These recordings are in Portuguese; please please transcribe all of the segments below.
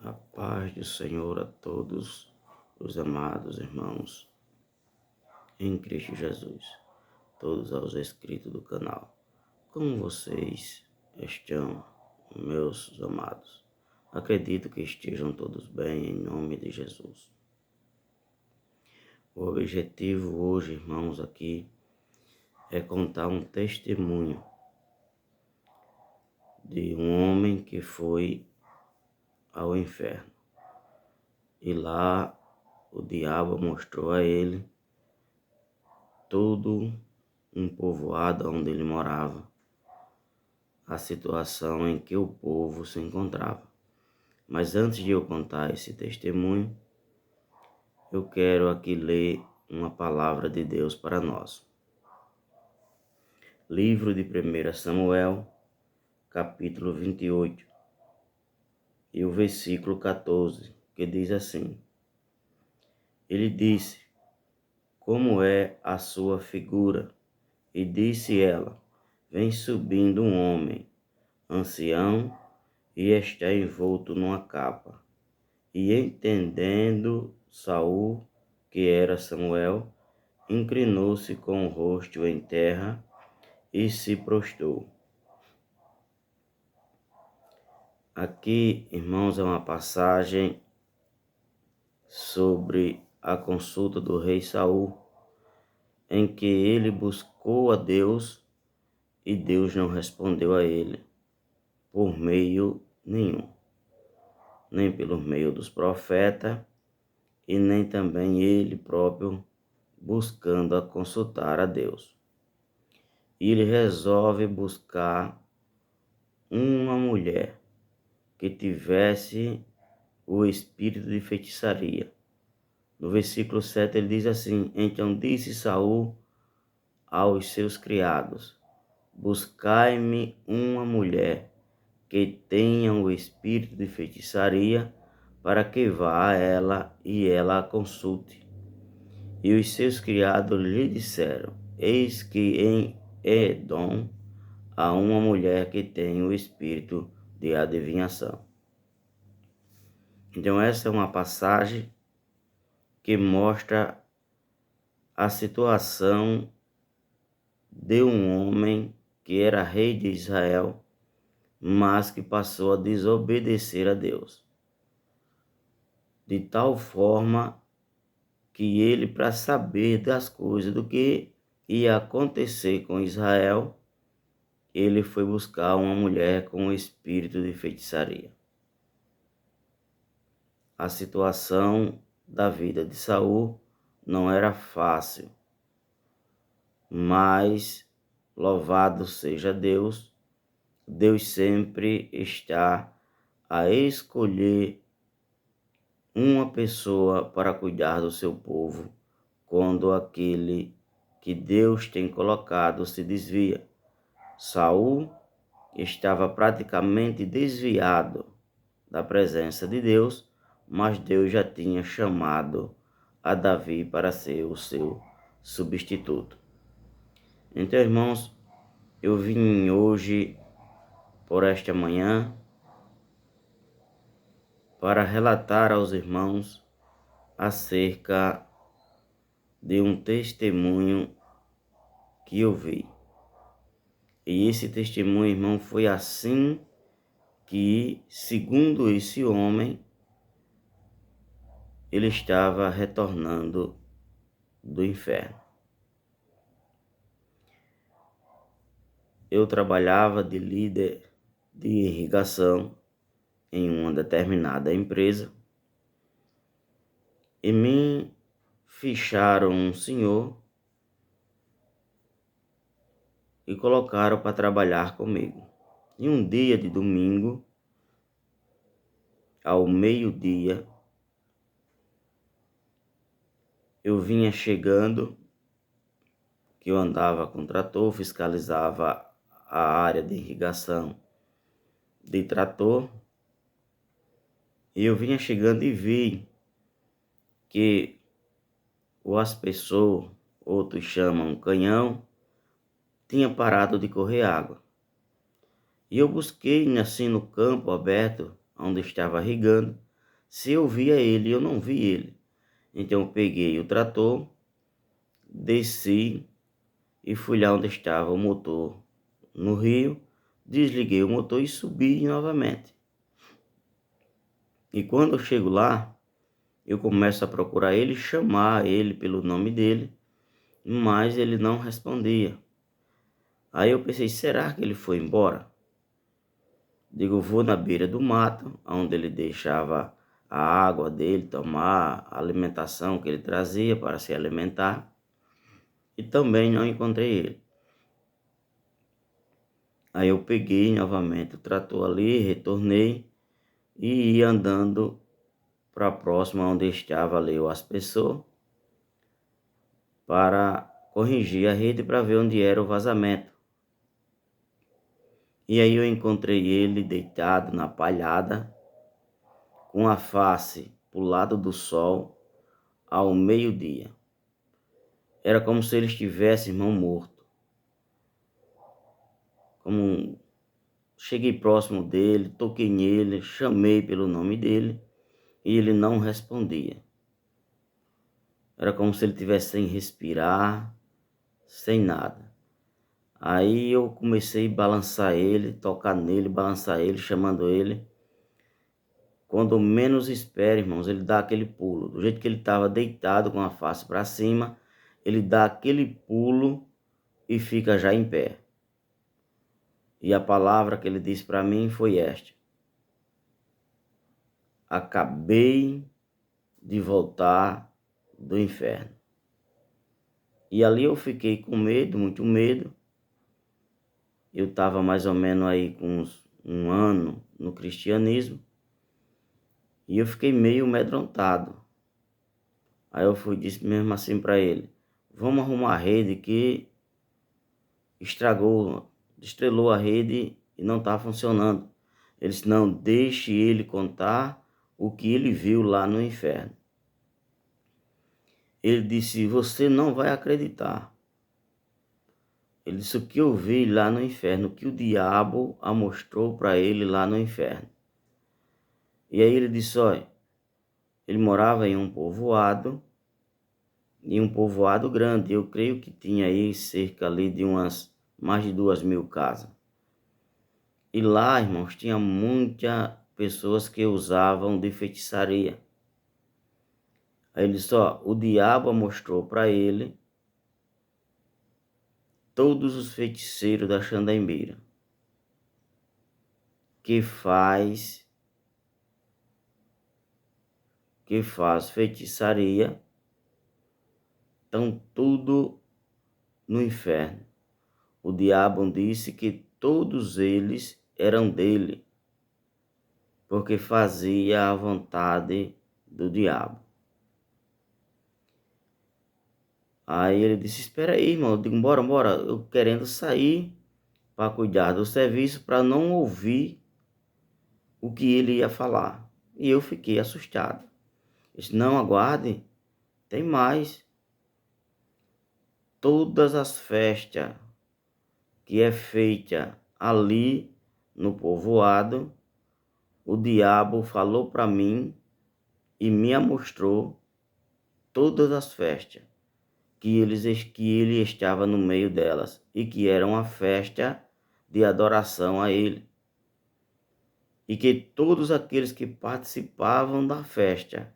A paz do Senhor a todos os amados irmãos em Cristo Jesus, todos aos inscritos do canal. Como vocês estão, meus amados? Acredito que estejam todos bem em nome de Jesus. O objetivo hoje, irmãos, aqui é contar um testemunho de um homem que foi ao inferno. E lá o diabo mostrou a ele todo um povoado onde ele morava, a situação em que o povo se encontrava. Mas antes de eu contar esse testemunho, eu quero aqui ler uma palavra de Deus para nós. Livro de 1 Samuel, capítulo 28, e o versículo 14, que diz assim: Ele disse: Como é a sua figura? E disse ela: Vem subindo um homem, ancião, e está envolto numa capa. E entendendo Saul que era Samuel, inclinou-se com o rosto em terra e se prostrou. Aqui, irmãos, é uma passagem sobre a consulta do rei Saul, em que ele buscou a Deus e Deus não respondeu a ele por meio nenhum, nem pelo meio dos profetas e nem também ele próprio buscando a consultar a Deus. E ele resolve buscar uma mulher que tivesse o espírito de feitiçaria. No versículo 7 ele diz assim: Então disse Saul aos seus criados: Buscai-me uma mulher que tenha o espírito de feitiçaria, para que vá a ela e ela a consulte. E os seus criados lhe disseram: Eis que em Edom há uma mulher que tem o espírito de adivinhação. Então essa é uma passagem que mostra a situação de um homem que era rei de Israel, mas que passou a desobedecer a Deus. De tal forma que ele, para saber das coisas, do que ia acontecer com Israel, ele foi buscar uma mulher com o espírito de feitiçaria. A situação da vida de Saul não era fácil, mas louvado seja Deus, Deus sempre está a escolher uma pessoa para cuidar do seu povo quando aquele que Deus tem colocado se desvia. Saul estava praticamente desviado da presença de Deus, mas Deus já tinha chamado a Davi para ser o seu substituto. Então, irmãos, eu vim hoje, por esta manhã, para relatar aos irmãos acerca de um testemunho que eu vi. E esse testemunho, irmão, foi assim que, segundo esse homem, ele estava retornando do inferno. Eu trabalhava de líder de irrigação em uma determinada empresa e me ficharam um senhor e colocaram para trabalhar comigo. E um dia de domingo, ao meio-dia, eu vinha chegando, que eu andava com trator, fiscalizava a área de irrigação de trator, e eu vinha chegando e vi que o aspersor, outros chamam canhão, tinha parado de correr água. E eu busquei assim no campo aberto, onde estava irrigando, se eu via ele, eu não vi ele. Então eu peguei o trator, desci e fui lá onde estava o motor no rio, desliguei o motor e subi novamente. E quando eu chego lá, eu começo a procurar ele, chamar ele pelo nome dele, mas ele não respondia. Aí eu pensei, será que ele foi embora? Digo, vou na beira do mato, onde ele deixava a água dele, tomar a alimentação que ele trazia para se alimentar, e também não encontrei ele. Aí eu peguei novamente o trator ali, retornei e ia andando para a próxima onde estava ali o aspersor para corrigir a rede para ver onde era o vazamento. E aí eu encontrei ele deitado na palhada, com a face para o lado do sol, ao meio-dia. Era como se ele estivesse, irmão, morto. Cheguei próximo dele, toquei nele, chamei pelo nome dele e ele não respondia. Era como se ele estivesse sem respirar, sem nada. Aí eu comecei a balançar ele, tocar nele, balançar ele, chamando ele. Quando menos espera, irmãos, ele dá aquele pulo. Do jeito que ele estava deitado com a face para cima, ele dá aquele pulo e fica já em pé. E a palavra que ele disse para mim foi esta: acabei de voltar do inferno. E ali eu fiquei com medo, muito medo. Eu estava mais ou menos aí com um ano no cristianismo. E eu fiquei meio amedrontado. Aí eu disse mesmo assim para ele: vamos arrumar a rede que estrelou a rede e não está funcionando. Ele disse: não, deixe ele contar o que ele viu lá no inferno. Ele disse: você não vai acreditar. Ele disse: o que eu vi lá no inferno, o que o diabo mostrou para ele lá no inferno. E aí ele disse: olha, ele morava em um povoado grande. Eu creio que tinha aí cerca ali de mais de 2.000 casas. E lá, irmãos, tinha muitas pessoas que usavam de feitiçaria. Aí ele disse: ó, o diabo mostrou para ele todos os feiticeiros da Xandaimbira que faz feitiçaria, estão tudo no inferno. O diabo disse que todos eles eram dele, porque fazia a vontade do diabo. Aí ele disse: espera aí, irmão. Eu digo: bora, eu querendo sair para cuidar do serviço, para não ouvir o que ele ia falar. E eu fiquei assustado. Eu disse: não, aguarde, tem mais. Todas as festas que é feita ali no povoado, o diabo falou para mim e me mostrou todas as festas que ele estava no meio delas e que era uma festa de adoração a ele. E que todos aqueles que participavam da festa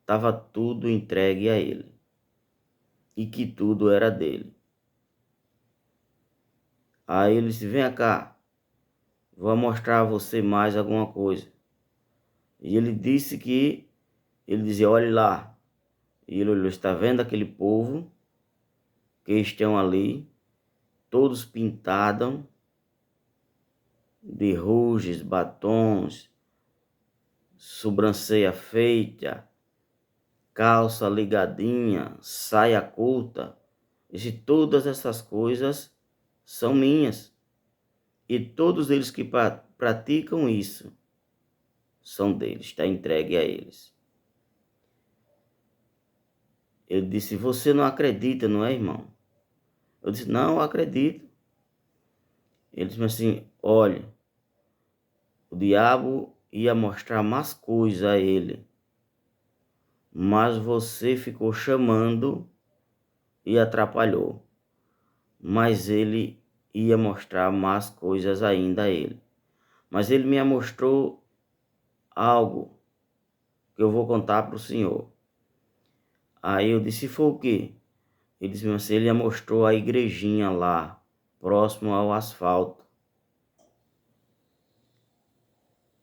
estava tudo entregue a ele. E que tudo era dele. Aí ele disse: vem cá, vou mostrar a você mais alguma coisa. E ele dizia: olhe lá. E ele olhou: está vendo aquele povo que estão ali, todos pintados de ruges, batons, sobrancelha feita, calça ligadinha, saia curta. E todas essas coisas são minhas. E todos eles que praticam isso são deles, está entregue a eles. Ele disse: você não acredita, não é, irmão? Eu disse: não, eu acredito. Ele disse assim: olha, o diabo ia mostrar mais coisas a ele, mas você ficou chamando e atrapalhou. Mas ele ia mostrar mais coisas ainda a ele. Mas ele me mostrou algo que eu vou contar para o senhor. Aí eu disse, foi o quê? Ele disse assim, ele mostrou a igrejinha lá, próximo ao asfalto.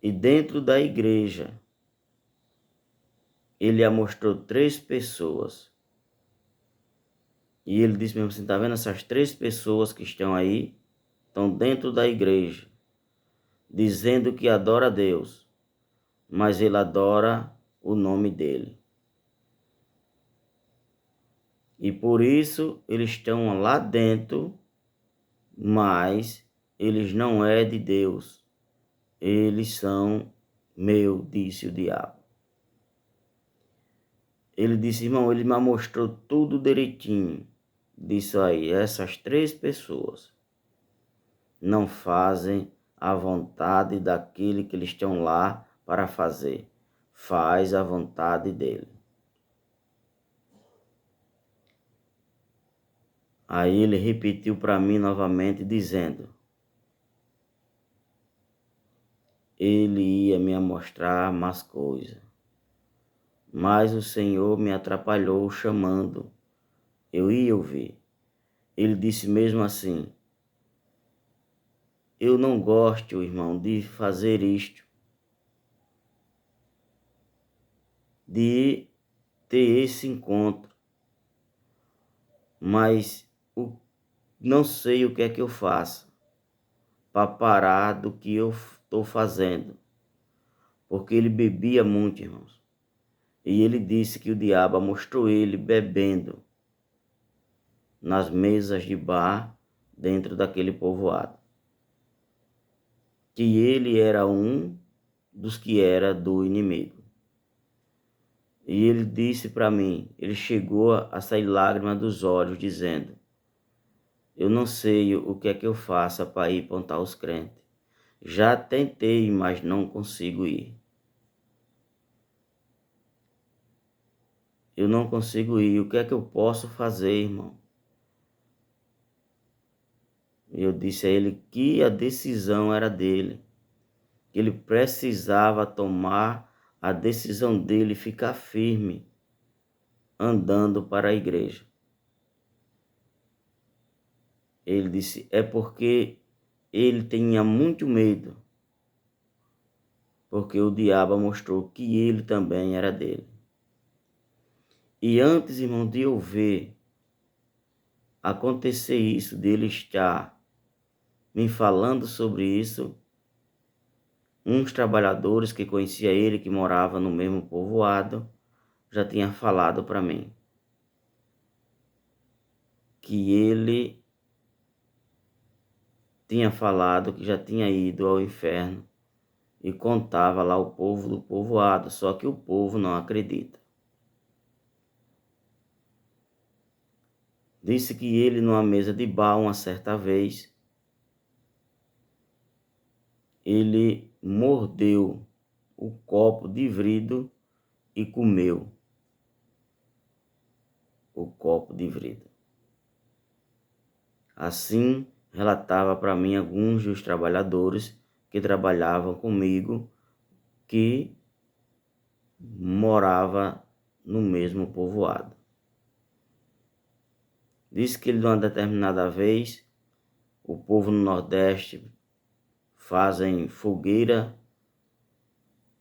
E dentro da igreja, ele mostrou 3 pessoas. E ele disse mesmo assim, tá vendo essas 3 pessoas que estão aí? Estão dentro da igreja, dizendo que adora a Deus, mas ele adora o nome dele. E por isso eles estão lá dentro, mas eles não é de Deus. Eles são meu, disse o diabo. Ele disse, irmão, ele me mostrou tudo direitinho. Disse aí, essas 3 pessoas não fazem a vontade daquele que eles estão lá para fazer. Faz a vontade dele. Aí ele repetiu para mim novamente, dizendo, ele ia me mostrar mais coisas. Mas o Senhor me atrapalhou chamando. Eu ia ouvir. Ele disse mesmo assim, eu não gosto, irmão, de fazer isto, de ter esse encontro, mas não sei o que é que eu faço para parar do que eu estou fazendo, porque ele bebia muito, irmãos, e ele disse que o diabo mostrou ele bebendo nas mesas de bar dentro daquele povoado, que ele era um dos que era do inimigo. E ele disse para mim, ele chegou a sair lágrimas dos olhos, dizendo, eu não sei o que é que eu faça para ir apontar os crentes. Já tentei, mas não consigo ir. Eu não consigo ir. O que é que eu posso fazer, irmão? Eu disse a ele que a decisão era dele. Que ele precisava tomar a decisão dele, ficar firme, andando para a igreja. Ele disse, é porque ele tinha muito medo, porque o diabo mostrou que ele também era dele. E antes, irmão, de eu ver acontecer isso, dele estar me falando sobre isso, uns trabalhadores que conhecia ele, que morava no mesmo povoado, já tinha falado para mim que ele tinha falado que já tinha ido ao inferno e contava lá o povo do povoado, só que o povo não acredita. Disse que ele, numa mesa de bar, uma certa vez, ele mordeu o copo de vidro e comeu o copo de vidro. Assim, relatava para mim alguns dos trabalhadores que trabalhavam comigo, que morava no mesmo povoado. Disse que ele, de uma determinada vez, o povo no Nordeste fazem fogueira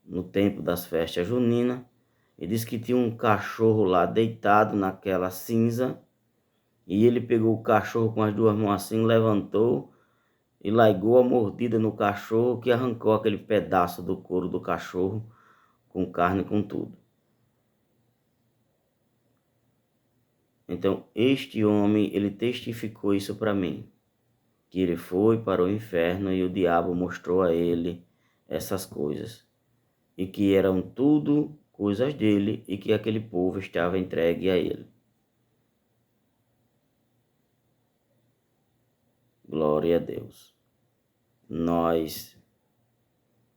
no tempo das festas juninas, e disse que tinha um cachorro lá deitado naquela cinza, e ele pegou o cachorro com as 2 mãos assim, levantou e largou a mordida no cachorro, que arrancou aquele pedaço do couro do cachorro, com carne e com tudo. Então, este homem, ele testificou isso para mim, que ele foi para o inferno e o diabo mostrou a ele essas coisas, e que eram tudo coisas dele e que aquele povo estava entregue a ele. Glória a Deus. Nós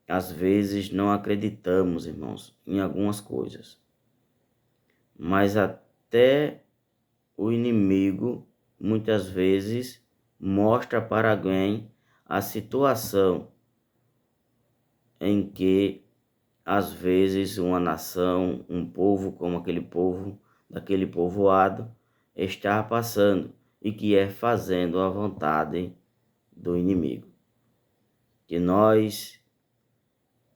às vezes não acreditamos, irmãos, em algumas coisas, mas até o inimigo muitas vezes mostra para alguém a situação em que às vezes uma nação, um povo como aquele povo, daquele povoado, está passando e que é fazendo a vontade do inimigo. Que nós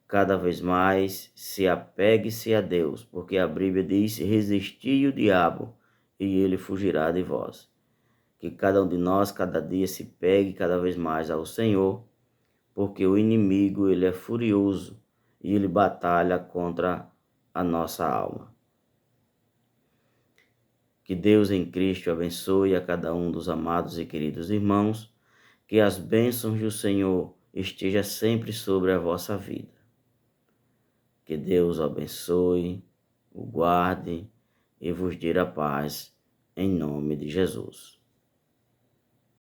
cada vez mais se apegue-se a Deus, porque a Bíblia diz: resisti o diabo e ele fugirá de vós. Que cada um de nós, cada dia, se pegue cada vez mais ao Senhor, porque o inimigo, ele é furioso e ele batalha contra a nossa alma. Que Deus em Cristo abençoe a cada um dos amados e queridos irmãos, que as bênçãos do Senhor estejam sempre sobre a vossa vida. Que Deus o abençoe, o guarde e vos dê a paz, em nome de Jesus.